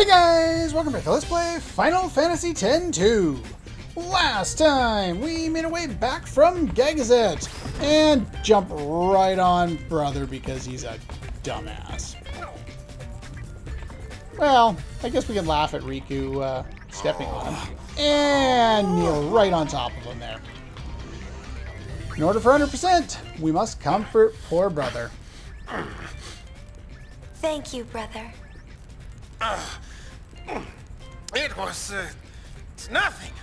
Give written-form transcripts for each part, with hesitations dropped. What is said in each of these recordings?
Hey guys, welcome back to Let's Play Final Fantasy X-2. Last time, we made our way back from Gagazet and jump right on Brother because he's a dumbass. Well, I guess we can laugh at Riku stepping on him and kneel right on top of him there. In order for 100%, we must comfort poor Brother. Thank you, brother. It was, it's nothing.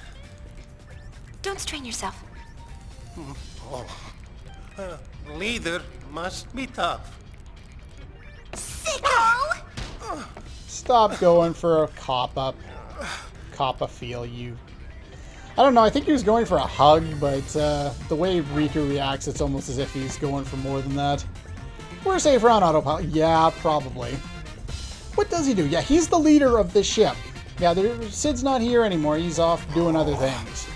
Don't strain yourself. Leader must be tough. Sicko! Stop going for a cop-up. Cop-a-feel, you. I don't know, I think he was going for a hug, but the way Riku reacts, it's almost as if he's going for more than that. We're safer on autopilot. Yeah, probably. What does he do? Yeah, he's the leader of this ship. Yeah, Sid's not here anymore. He's off doing other things.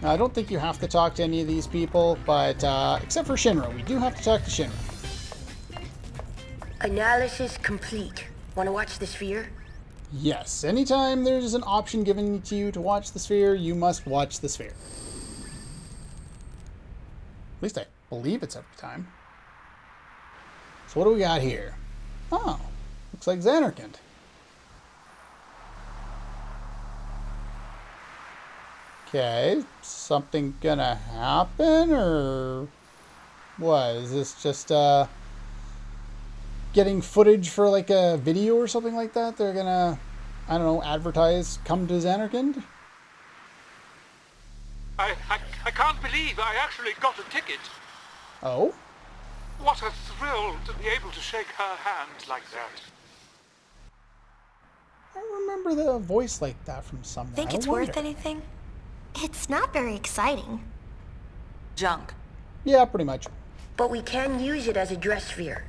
Now, I don't think you have to talk to any of these people, but except for Shinra. We do have to talk to Shinra. Analysis complete. Want to watch the sphere? Yes, anytime there's an option given to you to watch the sphere, you must watch the sphere. At least I believe it's every time. So what do we got here? Oh, looks like Xanarkand. Okay, something gonna happen, or what? Is this just getting footage for like a video or something like that? They're gonna, I don't know, advertise, come to Xanarkand? I can't believe I actually got a ticket. Oh? What a thrill to be able to shake her hand like that. I remember the voice like that from somewhere. Think it's worth anything? It's not very exciting. Junk. Yeah, pretty much. But we can use it as a dress sphere.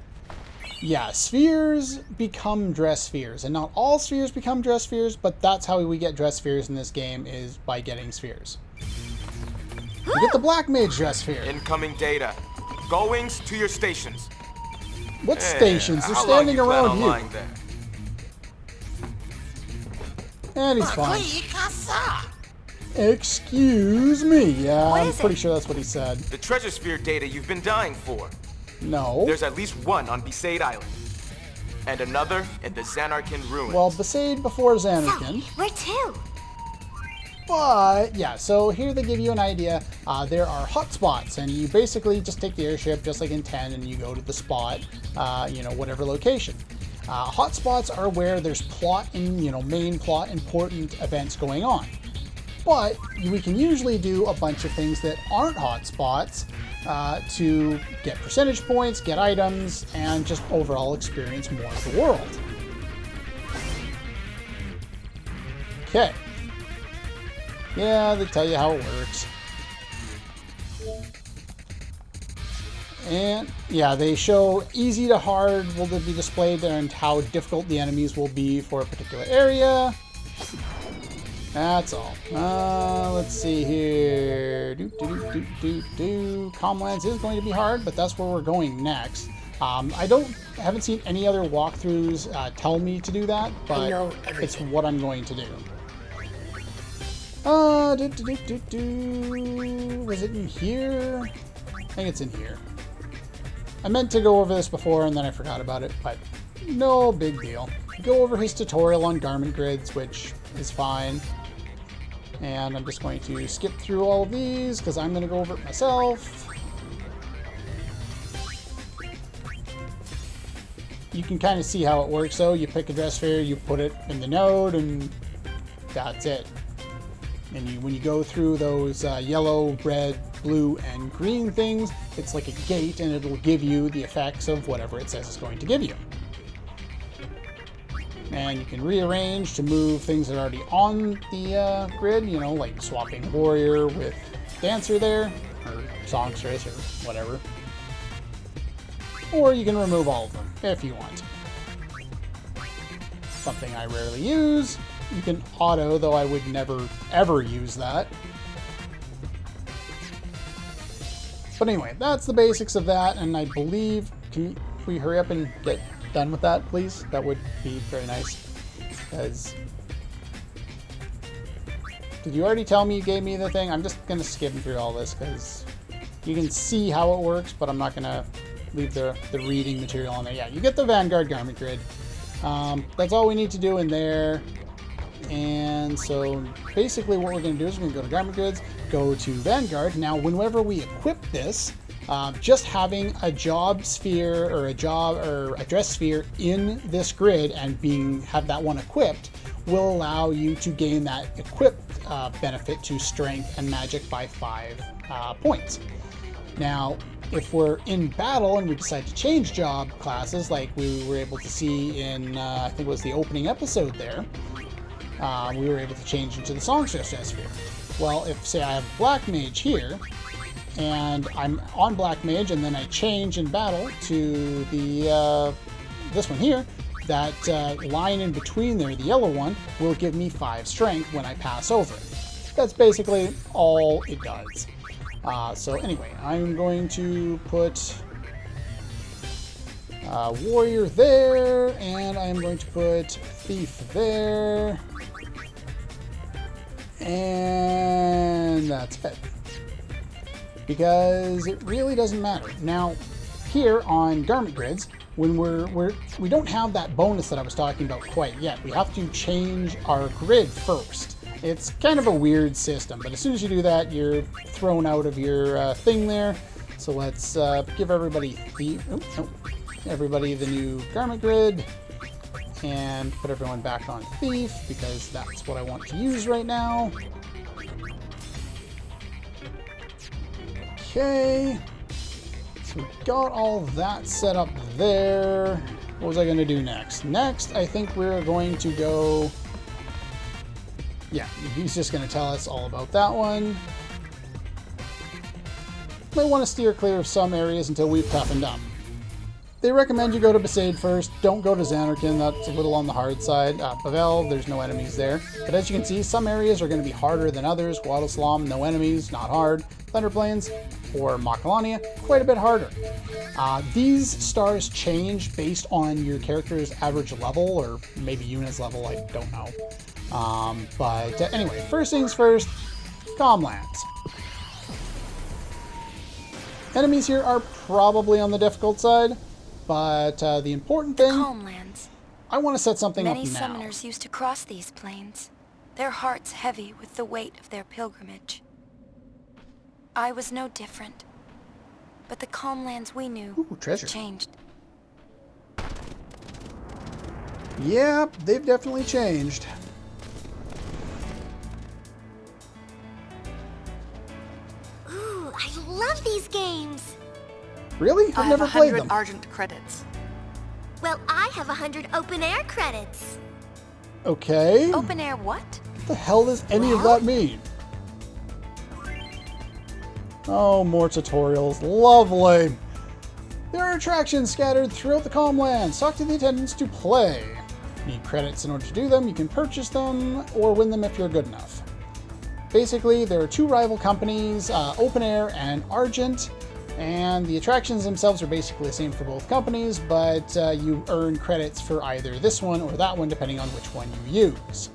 Yeah, spheres become dress spheres, and not all spheres become dress spheres, but that's how we get dress spheres in this game, is by getting spheres. We get the Black Mage dress sphere. Incoming data. Goings to your stations. What stations? They're How long standing you plan around on you. lying there? And he's fine. Excuse me. Yeah, What I'm is pretty it? sure that's what he said. The treasure sphere data you've been dying for. No. There's at least one on Besaid Island. And another in the Xanarkand ruins. Well, Besaid before Xanarkand. Where to? But, yeah, so here they give you an idea. There are hotspots, and you basically just take the airship, just like in 10, and you go to the spot, you know, whatever location. Hotspots are where there's plot and, you know, main plot important events going on. But we can usually do a bunch of things that aren't hotspots to get percentage points, get items, and just overall experience more of the world. Okay. Yeah, they tell you how it works. And yeah, they show easy to hard will be displayed and how difficult the enemies will be for a particular area. That's all. Let's see here. Comlands is going to be hard, but that's where we're going next. I haven't seen any other walkthroughs tell me to do that, but it's what I'm going to do. Was it in here? I think it's in here. I meant to go over this before and then I forgot about it, but no big deal. Go over his tutorial on garment grids, which is fine. And I'm just going to skip through all of these because I'm going to go over it myself. You can kind of see how it works though. You pick a dress sphere, you put it in the node, and that's it. And when you go through those yellow, red, blue, and green things, it's like a gate, and it'll give you the effects of whatever it says it's going to give you. And you can rearrange to move things that are already on the grid, you know, like swapping warrior with dancer there, or songstress, or whatever. Or you can remove all of them, if you want. Something I rarely use. You can auto, though I would never, ever use that. But anyway, that's the basics of that, and I believe... we hurry up and get done with that, please? That would be very nice. Because... Did you already tell me you gave me the thing? I'm just going to skim through all this because you can see how it works, but I'm not going to leave the reading material on there. Yeah, you get the Vanguard garment grid. That's all we need to do in there. And so basically what we're going to do is we're going to go to garment grids, go to Vanguard. Now, whenever we equip this, just having a job sphere or a dress sphere in this grid and have that one equipped will allow you to gain that equipped benefit to strength and magic by 5 points. Now, if we're in battle and we decide to change job classes, like we were able to see in, I think it was the opening episode there, we were able to change into the Songstress dress sphere. Well, if, say, I have Black Mage here, and I'm on Black Mage, and then I change in battle to the this one here, that line in between there, the yellow one, will give me 5 strength when I pass over it. That's basically all it does. So anyway, I'm going to put Warrior there, and I'm going to put Thief there, and that's it. Because it really doesn't matter. Now, here on garment grids, when we don't have that bonus that I was talking about quite yet. We have to change our grid first. It's kind of a weird system, but as soon as you do that, you're thrown out of your thing there. So let's give everybody everybody the new garment grid and put everyone back on Thief because that's what I want to use right now. Okay. So we got all that set up there. What was I going to do next? Next, I think we're going to go... Yeah, he's just going to tell us all about that one. Might want to steer clear of some areas until we've toughened up. They recommend you go to Besaid first. Don't go to Zanarkand. That's a little on the hard side. Pavel, there's no enemies there. But as you can see, some areas are going to be harder than others. Wadaslam, no enemies, not hard. Thunder Plains or Makalania, quite a bit harder. These stars change based on your character's average level, or maybe Yuna's level, I don't know. But anyway, first things first, Comlands. Enemies here are probably on the difficult side, but the important thing... Calmlands. I want to set something up Many now. summoners used to cross these plains, their hearts heavy with the weight of their pilgrimage. I was no different, but the Calmlands we knew treasure. changed. Yep, they've definitely changed. Ooh, I love these games. Really? I've never played them. 100 Argent credits. Well, I have 100 open air credits. Okay. Open air what? What the hell does any of that mean? Oh, more tutorials. Lovely. There are attractions scattered throughout the Calmlands. Talk to the attendants to play. Need credits in order to do them. You can purchase them or win them if you're good enough. Basically, there are 2 rival companies, Open Air and Argent, and the attractions themselves are basically the same for both companies, but you earn credits for either this one or that one, depending on which one you use.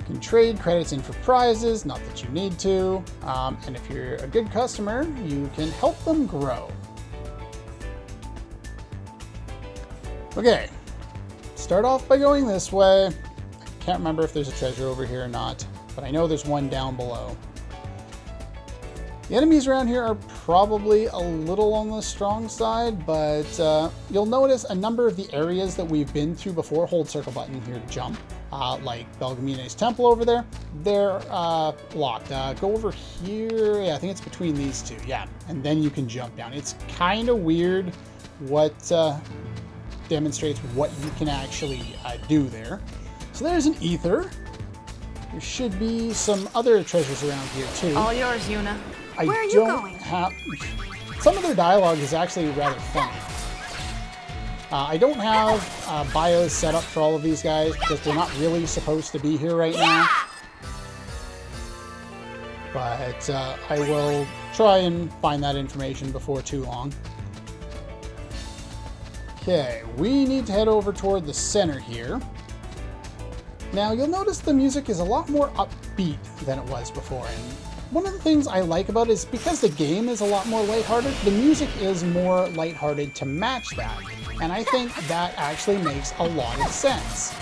You can trade credits in for prizes, not that you need to, and if you're a good customer, you can help them grow. Okay, start off by going this way. I can't remember if there's a treasure over here or not, but I know there's one down below. The enemies around here are probably a little on the strong side, but you'll notice a number of the areas that we've been through before. Hold circle button here to jump. Like Belgamine's temple over there, they're locked. Go over here. Yeah, I think it's between these 2. Yeah, and then you can jump down. It's kind of weird what demonstrates what you can actually do there. So there's an ether. There should be some other treasures around here too. All yours, Yuna. Where are you going? Some of their dialogue is actually rather funny. I don't have bios set up for all of these guys because they're not really supposed to be here right now. But I will try and find that information before too long. Okay, we need to head over toward the center here. Now, you'll notice the music is a lot more upbeat than it was before, and one of the things I like about it is because the game is a lot more lighthearted, the music is more lighthearted to match that, and I think that actually makes a lot of sense.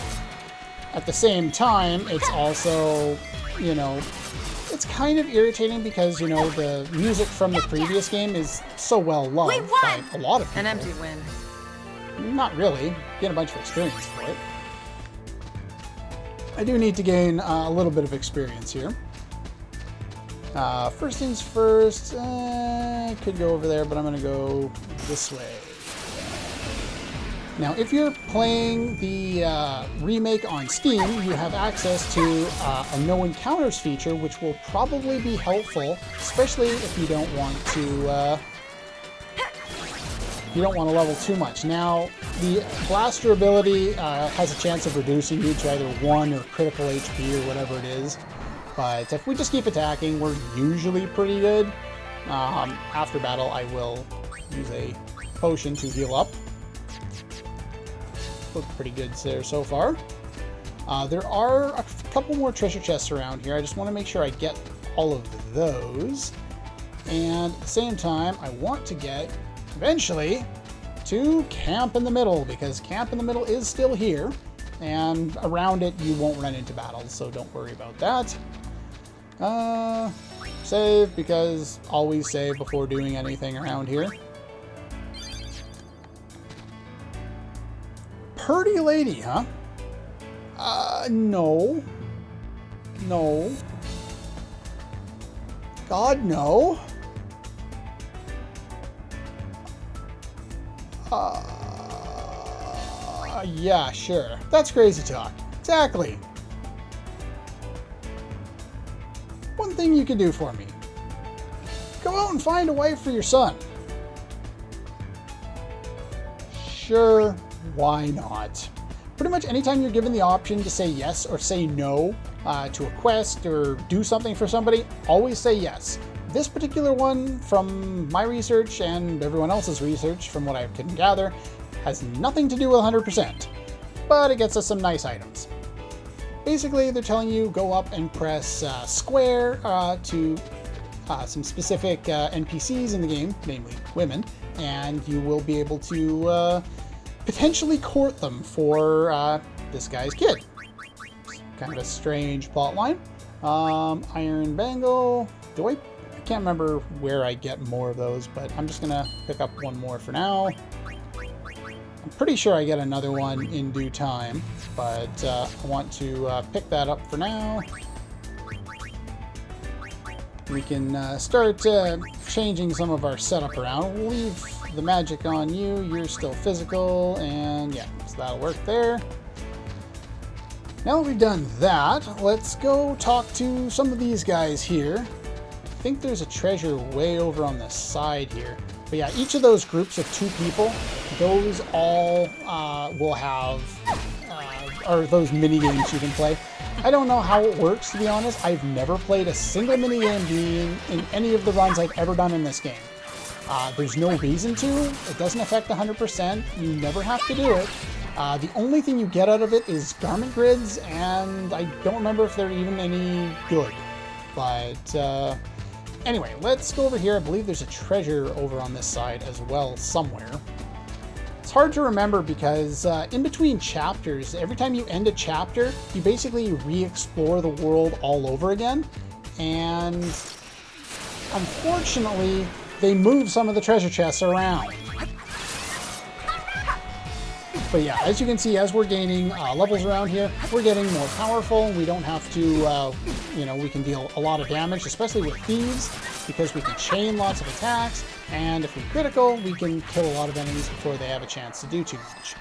At the same time, it's also, you know, it's kind of irritating because, you know, the music from the previous game is so well loved by a lot of people. An empty win. Not really. Get a bunch of experience for it. I do need to gain a little bit of experience here. First things first, I could go over there, but I'm going to go this way. Now, if you're playing the remake on Steam, you have access to a no encounters feature, which will probably be helpful, especially if you don't want to level too much. Now, the blaster ability has a chance of reducing you to either 1 or critical HP or whatever it is. But if we just keep attacking, we're usually pretty good. After battle, I will use a potion to heal up. Look pretty good there so far. There are a couple more treasure chests around here. I just want to make sure I get all of those. And at the same time, I want to get, eventually, to Camp in the Middle, because Camp in the Middle is still here. And around it, you won't run into battles, so don't worry about that. Save, because always save before doing anything around here. Purdy lady, huh? No. No. God, no. Yeah, sure. That's crazy talk. Exactly. One thing you can do for me. Go out and find a wife for your son. Sure, why not? Pretty much anytime you're given the option to say yes or say no to a quest or do something for somebody, always say yes. This particular one, from my research and everyone else's research, from what I can gather, has nothing to do with 100%, but it gets us some nice items. Basically, they're telling you go up and press square to some specific NPCs in the game, namely women, and you will be able to potentially court them for this guy's kid. Kind of a strange plotline. Iron Bangle. I can't remember where I get more of those, but I'm just gonna pick up one more for now. I'm pretty sure I get another one in due time, but I want to pick that up for now. We can start changing some of our setup around. We'll leave the magic on you. You're still physical, and yeah, so that'll work there. Now that we've done that, let's go talk to some of these guys here. I think there's a treasure way over on the side here. But yeah, each of those groups of 2 people, those all will have, or those mini games you can play. I don't know how it works, to be honest. I've never played a single mini game in any of the runs I've ever done in this game. There's no reason to. It doesn't affect 100%. You never have to do it. The only thing you get out of it is garment grids, and I don't remember if they're even any good. But anyway, let's go over here. I believe there's a treasure over on this side as well somewhere. It's hard to remember because in between chapters, every time you end a chapter, you basically re-explore the world all over again. And unfortunately, they move some of the treasure chests around. But yeah, as you can see, as we're gaining levels around here, we're getting more powerful. We don't have to, you know, we can deal a lot of damage, especially with thieves, because we can chain lots of attacks, and if we're critical, we can kill a lot of enemies before they have a chance to do too much.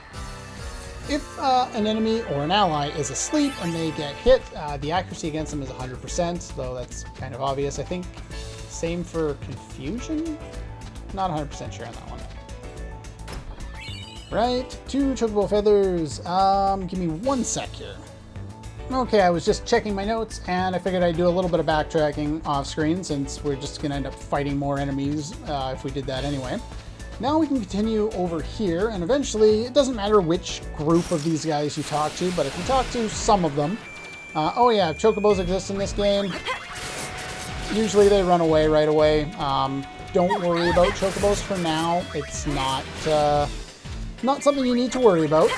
If an enemy or an ally is asleep and they get hit, the accuracy against them is 100%, though that's kind of obvious. I think same for confusion? Not 100% sure on that one. Right, 2 chocobo feathers. Give me 1 sec here. Okay, I was just checking my notes, and I figured I'd do a little bit of backtracking off screen, since we're just going to end up fighting more enemies if we did that anyway. Now we can continue over here, and eventually, it doesn't matter which group of these guys you talk to, but if you talk to some of them... oh yeah, chocobos exist in this game. Usually they run away right away. Don't worry about chocobos for now. It's not something you need to worry about.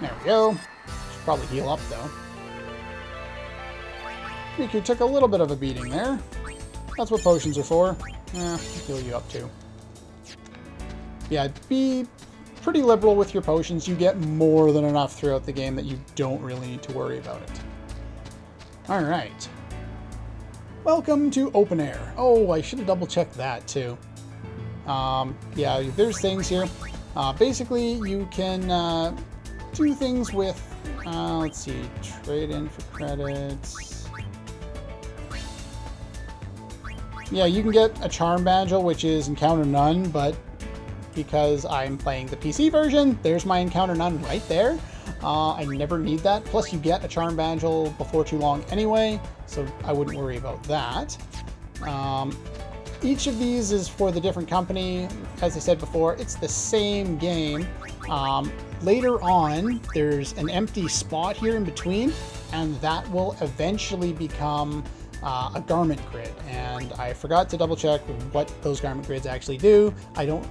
There we go. Should probably heal up, though. Riku took a little bit of a beating there. That's what potions are for. Heal you up, too. Yeah, be pretty liberal with your potions. You get more than enough throughout the game that you don't really need to worry about it. Alright. Welcome to open air. Oh, I should have double-checked that, too. Yeah, there's things here. Basically, you can do things with... let's see. Trade in for credits. Yeah, you can get a Charm Bangle, which is Encounter None, but because I'm playing the PC version, there's my Encounter None right there. I never need that. Plus, you get a Charm Bangle before too long anyway, so I wouldn't worry about that. Each of these is for the different company. As I said before, it's the same game. Later on, there's an empty spot here in between, and that will eventually become a garment grid. And I forgot to double check what those garment grids actually do. I don't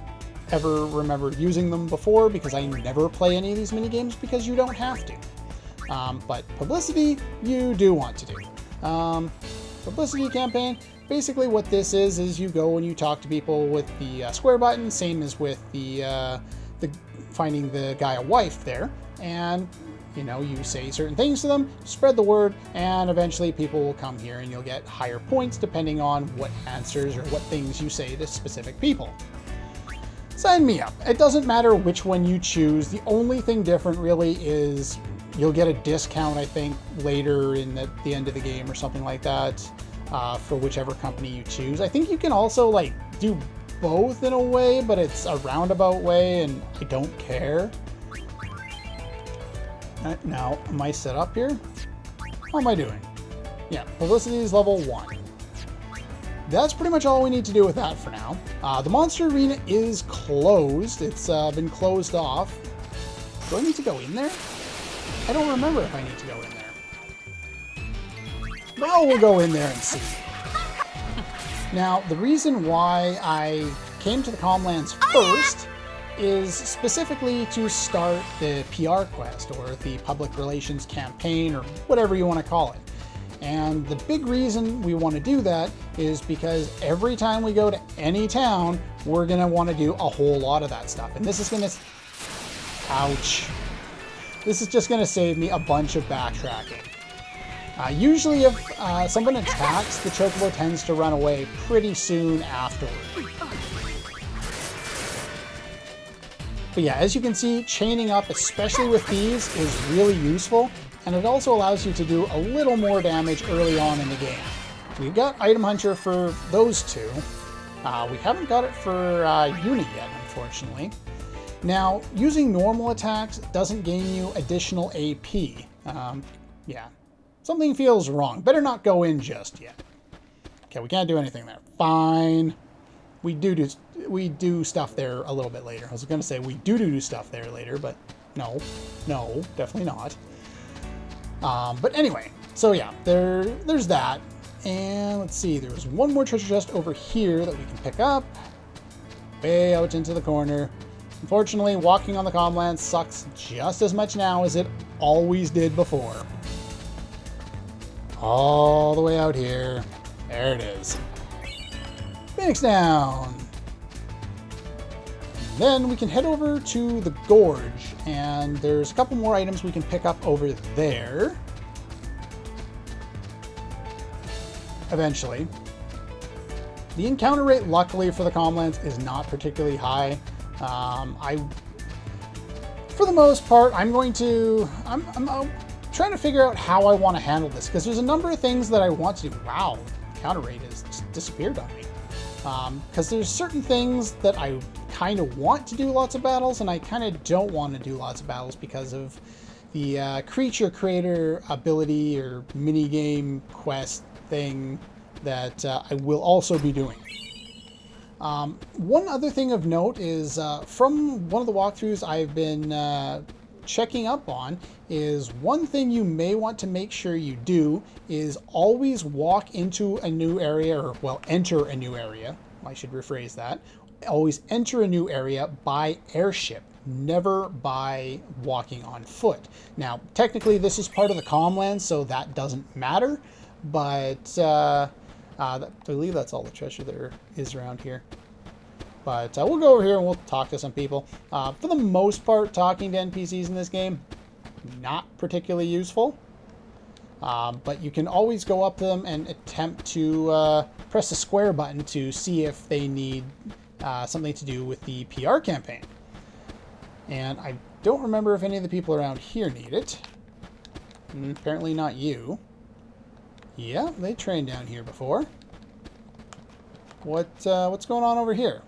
ever remember using them before because I never play any of these mini games because you don't have to. But publicity, you do want to do. Publicity campaign, basically what this is you go and you talk to people with the square button, same as with the finding the guy a wife there, and you know, you say certain things to them, spread the word, and eventually people will come here and you'll get higher points depending on what answers or what things you say to specific people. Sign me up. It doesn't matter which one you choose. The only thing different really is you'll get a discount, I think, later in the end of the game or something like that for whichever company you choose. I think you can also like do both in a way, but it's a roundabout way and I don't care. Now, am I set up here? How am I doing? Yeah, publicity is level 1. That's pretty much all we need to do with that for now. The monster arena is closed. It's been closed off. Do I need to go in there? I don't remember if I need to go in there. Well, we'll go in there and see. Now, the reason why I came to the Calmlands first is specifically to start the PR quest, or the public relations campaign, or whatever you want to call it. And the big reason we want to do that is because every time we go to any town, we're going to want to do a whole lot of that stuff. And this is going to... Ouch. This is just going to save me a bunch of backtracking. Usually if someone attacks, the Chocobo tends to run away pretty soon afterward. But yeah, as you can see, chaining up, especially with these, is really useful, and it also allows you to do a little more damage early on in the game. We've got Item Hunter for those two. We haven't got it for Unit yet, unfortunately. Now, using normal attacks doesn't gain you additional AP. Yeah, something feels wrong. Better not go in just yet. Okay, we can't do anything there. Fine. We do stuff there a little bit later. I was going to say we do stuff there later, but no, definitely not. But anyway, so yeah, there's that. And let's see, there's one more treasure chest over here that we can pick up. Way out into the corner. Unfortunately, walking on the Calmlands sucks just as much now as it always did before. All the way out here. There it is. Phoenix down. And then we can head over to the Gorge, and there's a couple more items we can pick up over there. Eventually. The encounter rate, luckily for the Calmlands, is not particularly high. For the most part, I'm trying to figure out how I want to handle this, because there's a number of things that I want to do. Wow, encounter rate has just disappeared on me. Because there's certain things that I kind of want to do lots of battles, and I kind of don't want to do lots of battles because of the creature creator ability or minigame quest thing that I will also be doing. One other thing of note is from one of the walkthroughs I've been checking up on is one thing you may want to make sure you do is always walk into a new area, or well, enter a new area. I should rephrase that. Always enter a new area by airship, never by walking on foot. Now, technically this is part of the Comlands, so that doesn't matter, but I believe that's all the treasure there is around here. But we'll go over here and we'll talk to some people. For the most part, talking to NPCs in this game, not particularly useful. But you can always go up to them and attempt to press the square button to see if they need something to do with the PR campaign. And I don't remember if any of the people around here need it. Apparently not you. Yeah, they trained down here before. What's going on over here?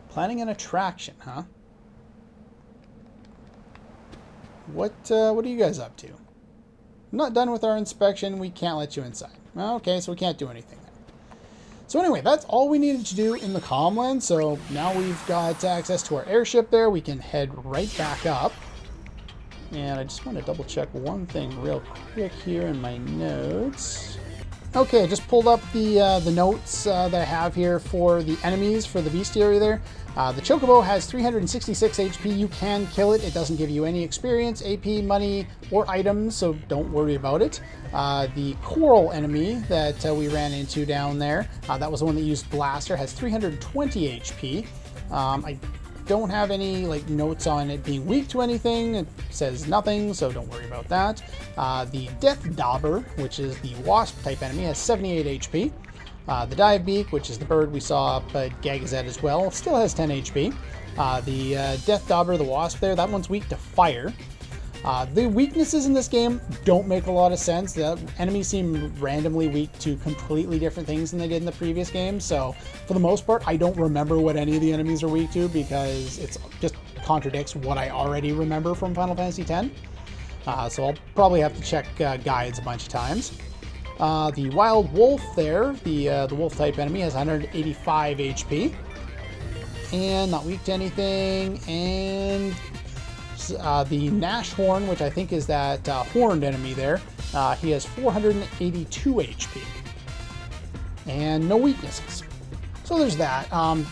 Planning an attraction, huh? What are you guys up to? I'm not done with our inspection. We can't let you inside. Okay, so we can't do anything there. So anyway, that's all we needed to do in the Comland. So now we've got access to our airship there. We can head right back up. And I just want to double check one thing real quick here in my notes. Okay, I just pulled up the notes that I have here for the enemies for the Bestiary there. The Chocobo has 366 HP. You can kill it. It doesn't give you any experience, AP, money, or items, so don't worry about it. The Coral enemy that we ran into down there, that was the one that used Blaster, has 320 HP. I don't have any notes on it being weak to anything. It says nothing, so don't worry about that. The Death Dauber, which is the Wasp type enemy, has 78 HP. The Dive Beak, which is the bird we saw up at Gagazet as well, still has 10 HP. The Death Dauber, the Wasp there, that one's weak to fire. The weaknesses in this game don't make a lot of sense. The enemies seem randomly weak to completely different things than they did in the previous game, so for the most part, I don't remember what any of the enemies are weak to because it just contradicts what I already remember from Final Fantasy X. So I'll probably have to check guides a bunch of times. The Wild Wolf there, the Wolf type enemy, has 185 HP. And not weak to anything. And the Nashorn, which I think is that horned enemy there, he has 482 HP. And no weaknesses. So there's that.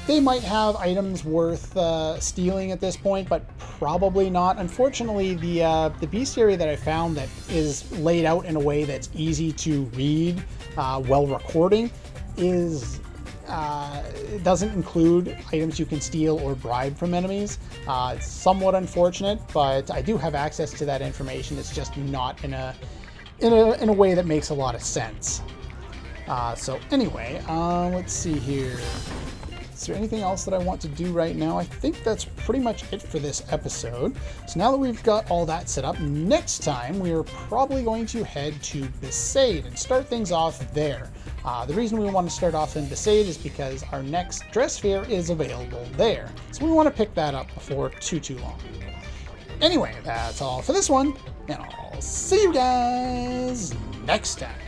They might have items worth stealing at this point, but probably not. Unfortunately, the Bestiary that I found that is laid out in a way that's easy to read while recording is it doesn't include items you can steal or bribe from enemies. It's somewhat unfortunate, but I do have access to that information. It's just not in a way that makes a lot of sense. So anyway, let's see here. Is there anything else that I want to do right now? I think that's pretty much it for this episode. So now that we've got all that set up, next time we are probably going to head to Besaid and start things off there. The reason we want to start off in Besaid is because our next dress fair is available there. So we want to pick that up before too long. Anyway, that's all for this one, and I'll see you guys next time.